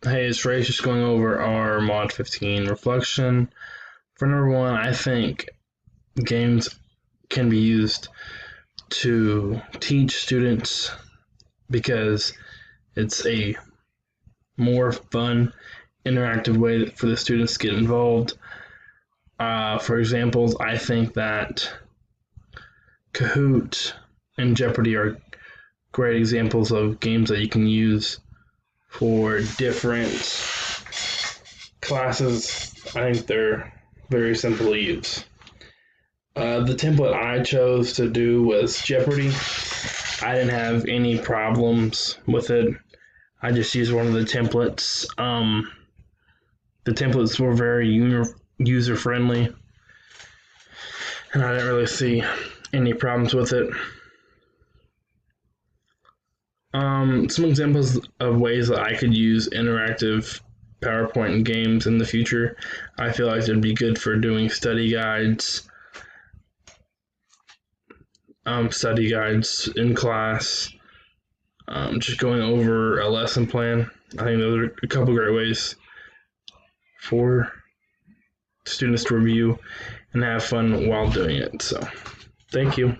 Hey, it's Ray just going over our Mod 15 reflection. For number one, I think games can be used to teach students because it's a more fun, interactive way for the students to get involved. For examples, I think that Kahoot and Jeopardy are great examples of games that you can use for different classes. I think they're very simple to use. The template I chose to do was Jeopardy. I didn't have any problems with it. I just used one of the templates. The templates were very user friendly, and I didn't really see any problems with it. Some examples of ways that I could use interactive PowerPoint games in the future. I feel like it'd be good for doing study guides in class, just going over a lesson plan. I think those are a couple great ways for students to review and have fun while doing it. So, thank you.